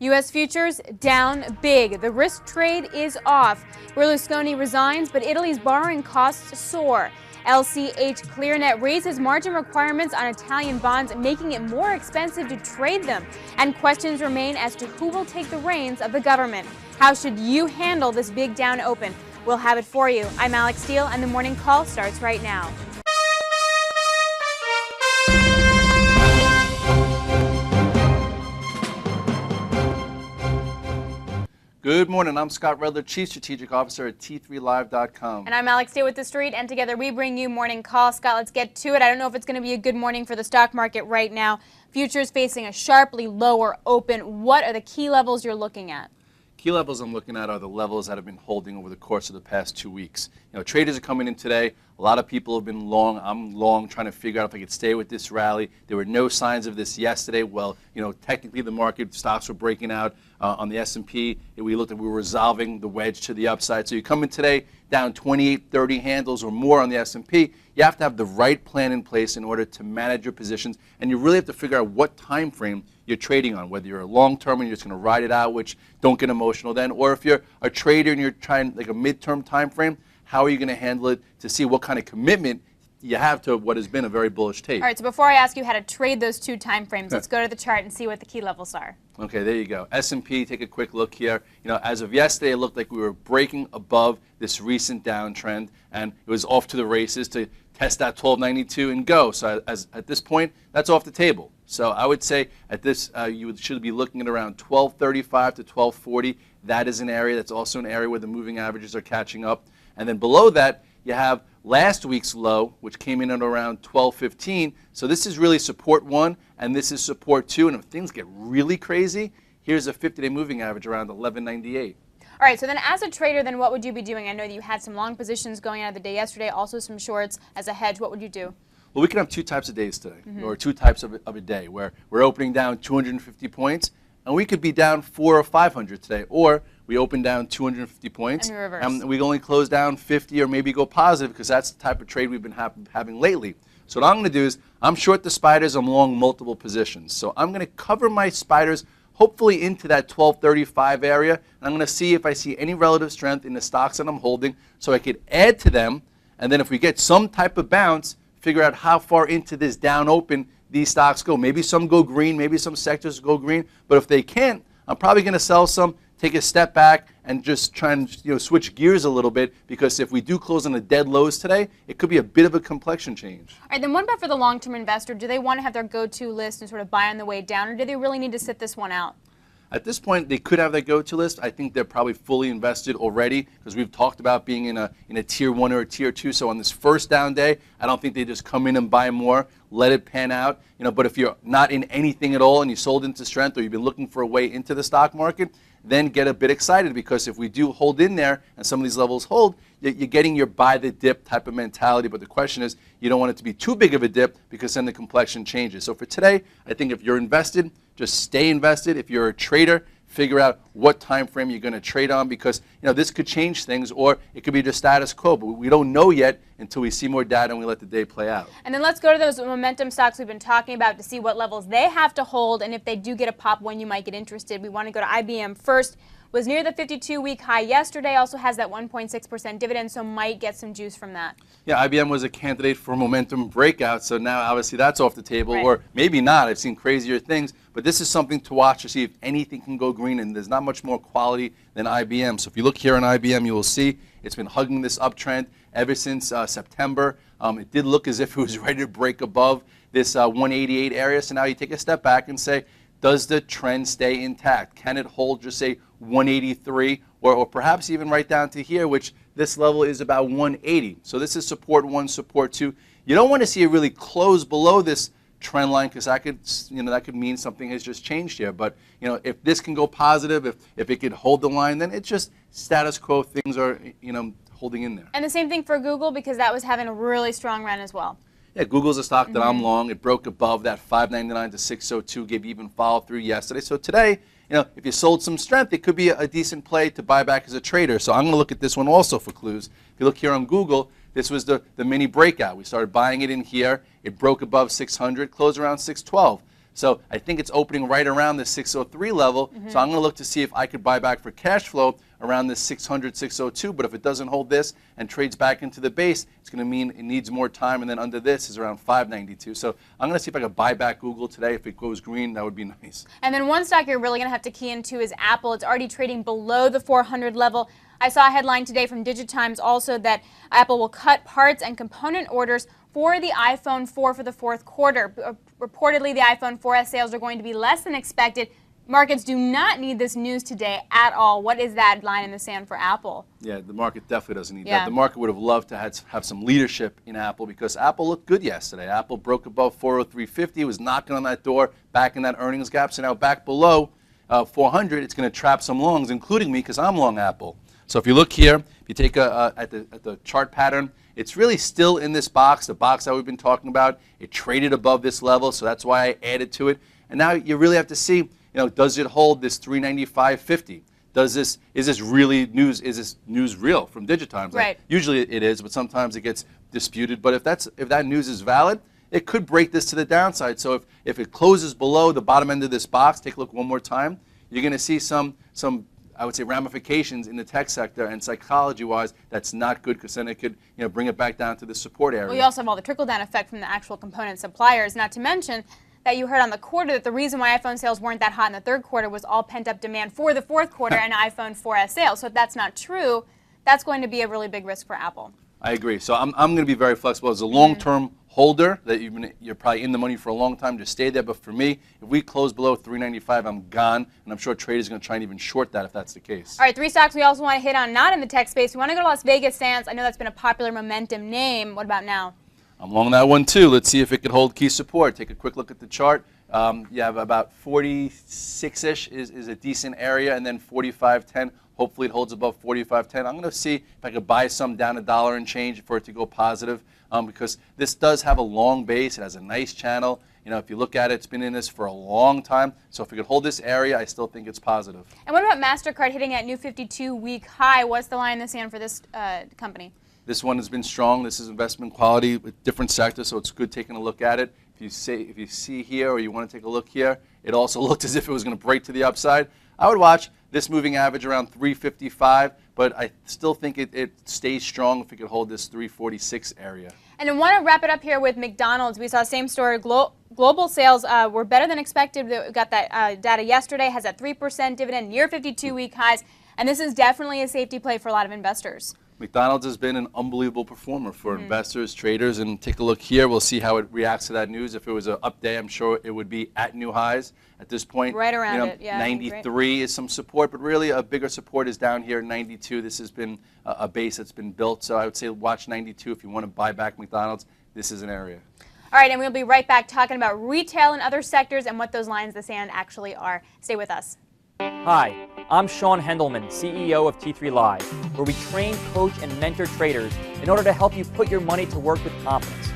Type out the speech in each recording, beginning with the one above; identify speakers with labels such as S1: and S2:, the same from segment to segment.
S1: U.S. futures down big. The risk trade is off. Berlusconi resigns, but Italy's borrowing costs soar. LCH ClearNet raises margin requirements on Italian bonds, making it more expensive to trade them. And questions remain as to who will take the reins of the government. How should you handle this big down open? We'll have it for you. I'm Alix Steele, and the morning call starts right now.
S2: Good morning. I'm Scott Redler, Chief Strategic Officer at T3Live.com.
S1: And I'm Alix Steele with The Street, and together we bring you Morning Call. Scott, let's get to it. I don't know if it's going to be a good morning for the stock market right now. Futures facing a sharply lower open. What are the key levels you're looking at?
S2: Key levels I'm looking at are the levels that have been holding over the course of the past 2 weeks. Traders are coming in today. A lot of people have been long. I'm long, trying to figure out if I could stay with this rally. There were no signs of this yesterday. Well, technically the market stocks were breaking out on the S&P. We looked at, we were resolving the wedge to the upside. So you come in today down 28, 30 handles or more on the S&P. You have to have the right plan in place in order to manage your positions, and you really have to figure out what time frame you're trading on, whether you're a long-term and you're just going to ride it out, which don't get emotional then, or if you're a trader and you're trying like a mid-term time frame, how are you going to handle it to see what kind of commitment you have to what has been a very bullish tape.
S1: All right, so before I ask you how to trade those two time frames, let's go to the chart and see what the key levels are.
S2: Okay, there you go. S&P, take a quick look here. As of yesterday, it looked like we were breaking above this recent downtrend, and it was off to the races to test that 1292 and go. So at this point, that's off the table. So I would say at this, you should be looking at around 1235 to 1240. That is an area that's also an area where the moving averages are catching up. And then below that, you have last week's low, which came in at around 1215. So this is really support 1, and this is support 2. And if things get really crazy, here's a 50-day moving average around 1198.
S1: All right, so then as a trader, then what would you be doing? I know that you had some long positions going out of the day yesterday, also some shorts. As a hedge, what would you do?
S2: Well, we can have two types of days today, or two types of a day, where we're opening down 250 points, and we could be down 400 or 500 today, or we open down 250 points,
S1: and reverse.
S2: And we only close down 50 or maybe go positive, because that's the type of trade we've been having lately. So what I'm going to do is I'm short the spiders, I'm long multiple positions. So I'm going to cover my spiders hopefully into that 1235 area, and I'm going to see if I see any relative strength in the stocks that I'm holding so I could add to them, and then if we get some type of bounce, figure out how far into this down open these stocks go. Maybe some go green, maybe some sectors go green, but if they can't, I'm probably going to sell some, take a step back, and just try and switch gears a little bit, because if we do close on the dead lows today, it could be a bit of a complexion change.
S1: All right, then what about for the long-term investor? Do they want to have their go-to list and sort of buy on the way down, or do they really need to sit this one out?
S2: At this point, they could have their go-to list. I think they're probably fully invested already, because we've talked about being in a tier 1 or a tier 2. So on this first down day, I don't think they just come in and buy more, let it pan out. But if you're not in anything at all and you sold into strength, or you've been looking for a way into the stock market, then get a bit excited, because if we do hold in there and some of these levels hold, you're getting your buy the dip type of mentality. But the question is, you don't want it to be too big of a dip, because then the complexion changes. So for today, I think if you're invested, just stay invested. If you're a trader, figure out what time frame you're going to trade on, because this could change things, or it could be just status quo. But we don't know yet until we see more data and we let the day play out.
S1: And then let's go to those momentum stocks we've been talking about to see what levels they have to hold, and if they do get a pop, when you might get interested. We want to go to IBM first. Was near the 52-week high yesterday, also has that 1.6% dividend, so might get some juice from that.
S2: Yeah, IBM was a candidate for momentum breakout, so now obviously that's off the table,
S1: right.
S2: Or maybe not. I've seen crazier things, but this is something to watch to see if anything can go green, and there's not much more quality than IBM. So if you look here on IBM, you will see it's been hugging this uptrend ever since September. It did look as if it was ready to break above this 188 area, so now you take a step back and say, does the trend stay intact? Can it hold just say 183, or perhaps even right down to here, which this level is about 180. So this is support 1, support 2. You don't want to see it really close below this trend line, because that could mean something has just changed here. But if this can go positive, if it could hold the line, then it's just status quo. Things are holding in there.
S1: And the same thing for Google, because that was having a really strong run as well.
S2: Yeah, Google's a stock that I'm long. It broke above that 599 to 602, gave even follow through yesterday. So today, if you sold some strength, it could be a decent play to buy back as a trader. So I'm going to look at this one also for clues. If you look here on Google, this was the mini breakout. We started buying it in here. It broke above 600, closed around 612. So I think it's opening right around the 603 level. So I'm going to look to see if I could buy back for cash flow around this 600, 602. But if it doesn't hold this and trades back into the base, it's going to mean it needs more time. And then under this is around 592. So I'm going to see if I could buy back Google today. If it goes green, that would be nice.
S1: And then one stock you're really going to have to key into is Apple. It's already trading below the 400 level. I saw a headline today from DigiTimes also that Apple will cut parts and component orders for the iPhone 4 for the fourth quarter. Reportedly, the iPhone 4S sales are going to be less than expected. Markets do not need this news today at all. What is that line in the sand for Apple?
S2: Yeah, the market definitely doesn't need that. The market would have loved to have some leadership in Apple because Apple looked good yesterday. Apple broke above 403.50, was knocking on that door, back in that earnings gap. So now back below 400, it's going to trap some longs, including me because I'm long Apple. So if you look here, if you take at the chart pattern, it's really still in this box, the box that we've been talking about. It traded above this level, so that's why I added to it. And now you really have to see, does it hold this 395.50? Is this really news? Is this news real from DigiTimes?
S1: Right.
S2: Usually it is, but sometimes it gets disputed. But if that news is valid, it could break this to the downside. So if it closes below the bottom end of this box, take a look one more time, you're going to see some I would say ramifications in the tech sector, and psychology-wise, that's not good because then it could bring it back down to the support area.
S1: Well, you also have all the trickle-down effect from the actual component suppliers, not to mention that you heard on the quarter that the reason why iPhone sales weren't that hot in the third quarter was all pent-up demand for the fourth quarter and iPhone 4S sales. So if that's not true, that's going to be a really big risk for Apple.
S2: I agree. So I'm going to be very flexible. As a long-term holder, that you're probably in the money for a long time, just stay there. But for me, if we close below 395, I'm gone, and I'm sure traders are going to try and even short that if that's the case.
S1: All right, three stocks we also want to hit on, not in the tech space. We want to go to Las Vegas Sands. I know that's been a popular momentum name. What about now? I'm
S2: long that one too. Let's see if it could hold key support. Take a quick look at the chart. You have about 46-ish is a decent area, and then 45.10. Hopefully it holds above 45.10. I'm going to see if I could buy some down $1 and change for it to go positive because this does have a long base. It has a nice channel. If you look at it, it's been in this for a long time. So if we could hold this area, I still think it's positive.
S1: And what about MasterCard hitting that new 52-week high? What's the line in the sand for this company?
S2: This one has been strong. This is investment quality with different sectors, so it's good taking a look at it. If you see here or you want to take a look here, it also looked as if it was going to break to the upside. I would watch this moving average around 355, but I still think it stays strong if it could hold this 346 area.
S1: And I want to wrap it up here with McDonald's. We saw same story. Global sales were better than expected. We got that data yesterday. Has that 3% dividend, near 52-week highs. And this is definitely a safety play for a lot of investors.
S2: McDonald's has been an unbelievable performer for investors, traders, and take a look here. We'll see how it reacts to that news. If it was an up day, I'm sure it would be at new highs at this point.
S1: Right around it, yeah.
S2: 93 is some support, but really a bigger support is down here at 92. This has been a base that's been built, so I would say watch 92 if you want to buy back McDonald's. This is an area.
S1: All right, and we'll be right back talking about retail and other sectors and what those lines in the sand actually are. Stay with us.
S3: Hi, I'm Sean Hendelman, CEO of T3Live, where we train, coach, and mentor traders in order to help you put your money to work with confidence.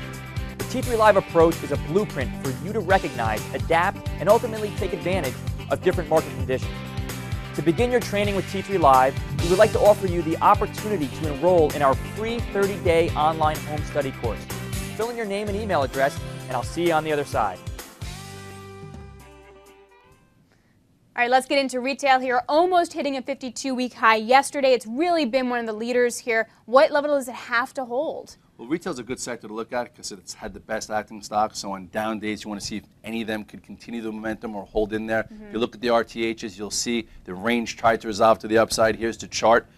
S3: The T3Live approach is a blueprint for you to recognize, adapt, and ultimately take advantage of different market conditions. To begin your training with T3Live, we would like to offer you the opportunity to enroll in our free 30-day online home study course. Fill in your name and email address, and I'll see you on the other side.
S1: All right, let's get into retail here. Almost hitting a 52-week high yesterday. It's really been one of the leaders here. What level does it have to hold?
S2: Well, retail is a good sector to look at because it's had the best acting stocks. So on down days, you want to see if any of them could continue the momentum or hold in there. If you look at the RTHs, you'll see the range tried to resolve to the upside. Here's the chart.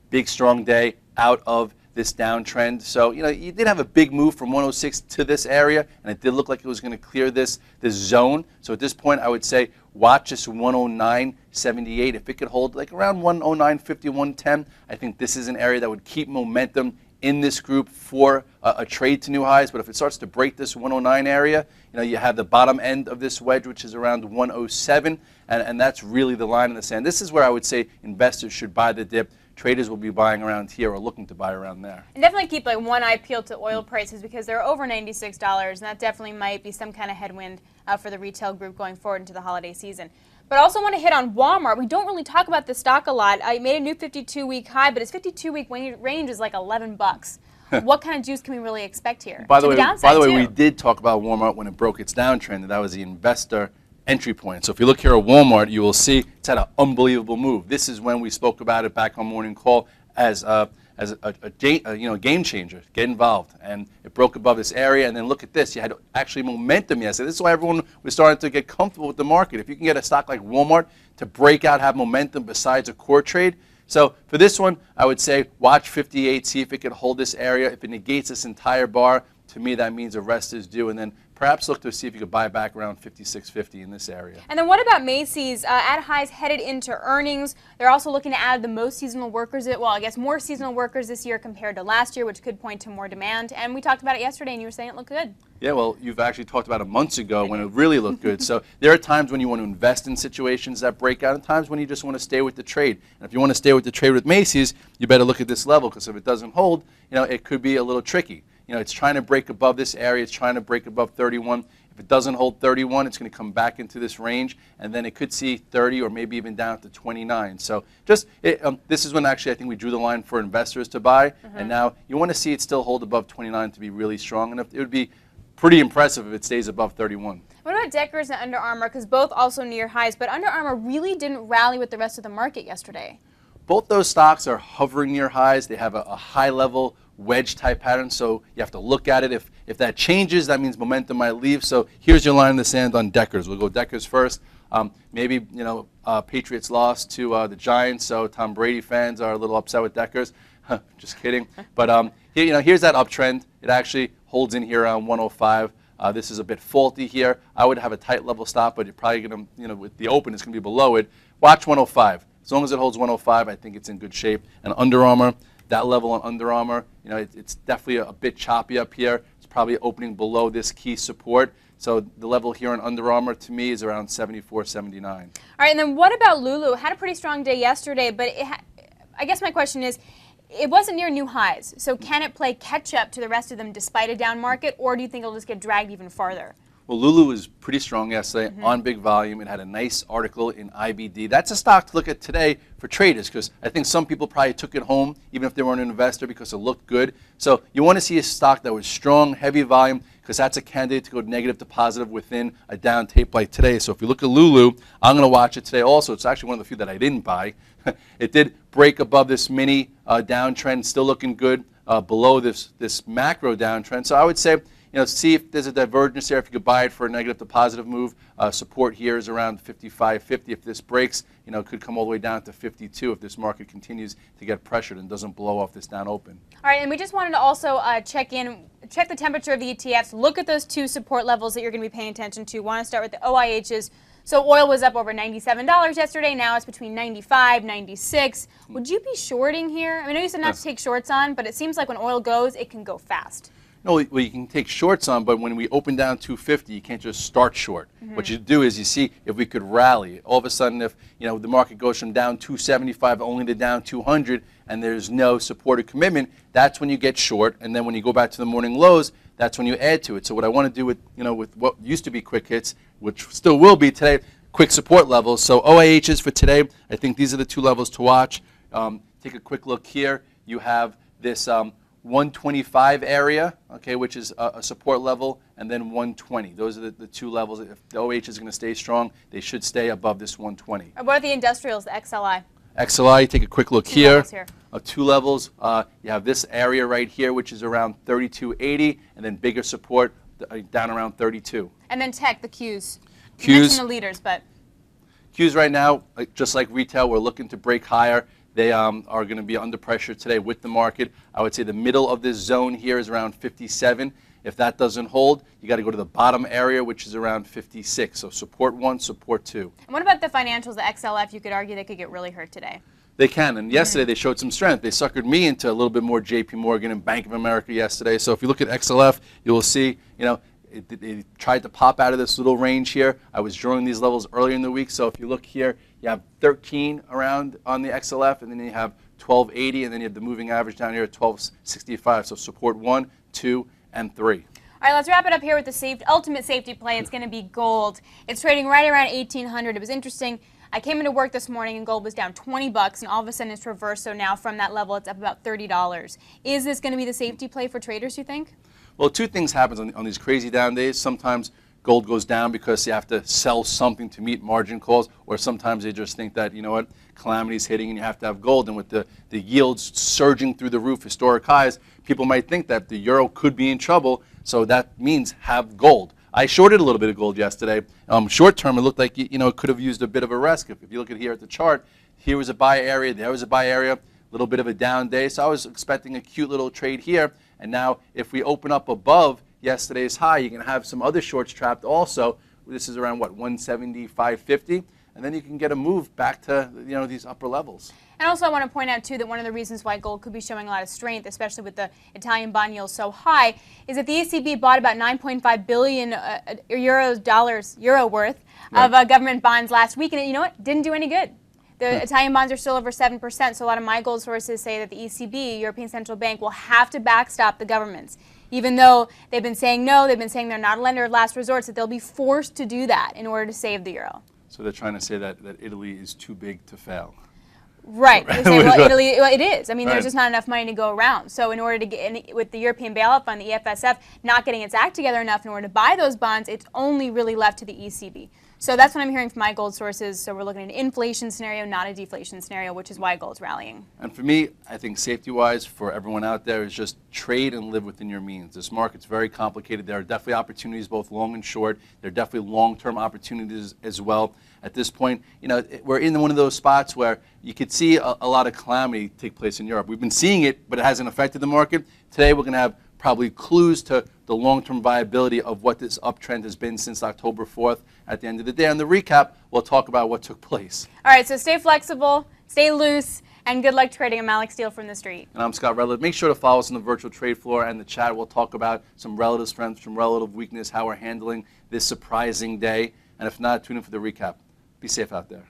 S2: Big, strong day out of this downtrend. So, you did have a big move from 106 to this area, and it did look like it was going to clear this zone. So at this point, I would say watch this 109.78. If it could hold like around 109.50, 110, I think this is an area that would keep momentum in this group for a trade to new highs. But if it starts to break this 109 area, you have the bottom end of this wedge, which is around 107, and that's really the line in the sand. This is where I would say investors should buy the dip. Traders will be buying around here or looking to buy around there.
S1: And definitely keep like one eye peeled to oil prices because they're over $96, and that definitely might be some kind of headwind for the retail group going forward into the holiday season. But I also want to hit on Walmart. We don't really talk about the stock a lot. I made a new 52-week high, but its 52-week range is like $11. what kind of juice can we really expect here?
S2: By the way,
S1: too.
S2: we did talk about Walmart when it broke its downtrend, and that was the investor entry point. So if you look here at Walmart, you will see it's had an unbelievable move. This is when we spoke about it back on Morning Call as a game changer. Get involved, and it broke above this area. And then look at this. You had actually momentum yesterday. This is why everyone was starting to get comfortable with the market. If you can get a stock like Walmart to break out, have momentum besides a core trade. So for this one, I would say watch 58, see if it can hold this area. If it negates this entire bar, to me that means a rest is due. And then perhaps look to see if you could buy back around 56.50 in this area.
S1: And then what about Macys? At highs headed into earnings. They're also looking to add the most seasonal workers, well, I guess more seasonal workers this year compared to last year, which could point to more demand. And we talked about it yesterday, and you were saying it looked good.
S2: Yeah, well, you've actually talked about it months ago when it really looked good. So there are times when you want to invest in situations that break out and times when you just want to stay with the trade. And if you want to stay with the trade with Macys, you better look at this level because if it doesn't hold, it could be a little tricky. It's trying to break above this area. It's trying to break above 31. If it doesn't hold 31, it's going to come back into this range, and then it could see 30 or maybe even down to 29. So this is when actually I think we drew the line for investors to buy, and now you want to see it still hold above 29 to be really strong, and it would be pretty impressive if it stays above 31.
S1: What about Deckers and Under Armour? Because both also near highs, but Under Armour really didn't rally with the rest of the market yesterday.
S2: Both those stocks are hovering near highs. They have a high-level wedge type pattern, so you have to look at it. If that changes, that means momentum might leave. So here's your line in the sand on Deckers. We'll go Deckers first. Maybe Patriots lost to the Giants, so Tom Brady fans are a little upset with Deckers. Just kidding. But here's that uptrend. It actually holds in here around 105. This is a bit faulty here. I would have a tight level stop, but you're probably going to, with the open, it's going to be below it. Watch 105. As long as it holds 105, I think it's in good shape. And Under Armour, that level on Under Armour, it's definitely a bit choppy up here. It's probably opening below this key support. So the level here on Under Armour, to me, is around 74, 79. All
S1: right, and then what about Lulu? Had a pretty strong day yesterday, but I guess my question is, it wasn't near new highs. So can it play catch-up to the rest of them despite a down market, or do you think it'll just get dragged even farther?
S2: Well, Lulu was pretty strong yesterday on big volume. It had a nice article in IBD. That's a stock to look at today for traders because I think some people probably took it home even if they weren't an investor because it looked good. So you want to see a stock that was strong, heavy volume because that's a candidate to go negative to positive within a down tape like today. So if you look at Lulu, I'm going to watch it today also. It's actually one of the few that I didn't buy. It did break above this mini downtrend, still looking good below this macro downtrend. So I would say, see if there's a divergence there, if you could buy it for a negative to positive move. Support here is around 55.50. If this breaks, it could come all the way down to 52 if this market continues to get pressured and doesn't blow off this down open.
S1: All right, and we just wanted to also check the temperature of the ETFs, look at those two support levels that you're going to be paying attention to. Want to start with the OIHs. So oil was up over $97 yesterday. Now it's between 95, 96. Would you be shorting here? I know you said not to take shorts on, but it seems like when oil goes, it can go fast.
S2: No, well, you can take shorts on, but when we open down 250, you can't just start short. What you do is you see if we could rally. All of a sudden, if the market goes from down 275 only to down 200, and there's no supported commitment, that's when you get short. And then when you go back to the morning lows, that's when you add to it. So what I want to do with with what used to be quick hits, which still will be today, quick support levels. So OIHs for today, I think these are the two levels to watch. Take a quick look here. You have this 125 area, okay, which is a support level, and then 120. Those are the two levels. If the OH is going to stay strong, they should stay above this 120.
S1: What are the industrials, the XLI?
S2: XLI, take a quick look here.
S1: Two
S2: levels. You have this area right here, which is around 32.80, and then bigger support down around 32.
S1: And then tech, the Qs.
S2: Qs.
S1: You mentioned the leaders, but
S2: Qs right now, just like retail, we're looking to break higher. They are going to be under pressure today with the market. I would say the middle of this zone here is around 57. If that doesn't hold, you got to go to the bottom area, which is around 56. So support 1, support 2.
S1: And what about the financials, the XLF? You could argue they could get really hurt today.
S2: They can, and yesterday they showed some strength. They suckered me into a little bit more JP Morgan and Bank of America yesterday. So if you look at XLF, you will see, it tried to pop out of this little range here. I was drawing these levels earlier in the week. So if you look here, you have 13 around on the XLF, and then you have 1280, and then you have the moving average down here at 1265. So support 1, 2, and 3.
S1: All right, let's wrap it up here with the ultimate safety play. It's going to be gold. It's trading right around 1800. It was interesting. I came into work this morning and gold was down 20 bucks, and all of a sudden it's reversed. So now from that level, it's up about $30. Is this going to be the safety play for traders, you think?
S2: Well, two things happen on these crazy down days. Sometimes gold goes down because you have to sell something to meet margin calls, or sometimes they just think that, you know what, calamity's hitting and you have to have gold. And with the yields surging through the roof, historic highs, people might think that the euro could be in trouble, so that means have gold. I shorted a little bit of gold yesterday. Short term, it looked like it could have used a bit of a rest. If you look at here at the chart, here was a buy area, there was a buy area, a little bit of a down day. So I was expecting a cute little trade here. And now if we open up above yesterday's high, you can have some other shorts trapped also. This is around what, 175.50, and then you can get a move back to these upper levels.
S1: And also I want to point out too that one of the reasons why gold could be showing a lot of strength, especially with the Italian bond yield so high, is that the ECB bought about 9.5 billion euro worth of government bonds last week, and you know what? Didn't do any good. The Italian bonds are still over 7%, so a lot of my gold sources say that the ECB, European Central Bank, will have to backstop the governments. Even though they've been saying no, they've been saying they're not a lender of last resort, that they'll be forced to do that in order to save the euro.
S2: So they're trying to say that Italy is too big to fail.
S1: Right. They say, well, Italy, well, it is. I mean,
S2: Right.
S1: there's just not enough money to go around. So in order to get, with the European bailout fund, the EFSF, not getting its act together enough in order to buy those bonds, it's only really left to the ECB. So that's what I'm hearing from my gold sources. So we're looking at an inflation scenario, not a deflation scenario, which is why gold's rallying.
S2: And for me, I think safety-wise, for everyone out there, is just trade and live within your means. This market's very complicated. There are definitely opportunities, both long and short. There are definitely long-term opportunities as well. At this point, we're in one of those spots where you could see a lot of calamity take place in Europe. We've been seeing it, but it hasn't affected the market. Today, we're going to have probably clues to the long-term viability of what this uptrend has been since October 4th. At the end of the day, on the recap, we'll talk about what took place.
S1: All right, so stay flexible, stay loose, and good luck trading. I'm Alix from the street.
S2: And I'm Scott Redler. Make sure to follow us on the virtual trade floor and the chat. We'll talk about some relative strength, some relative weakness, how we're handling this surprising day. And if not, tune in for the recap. Be safe out there.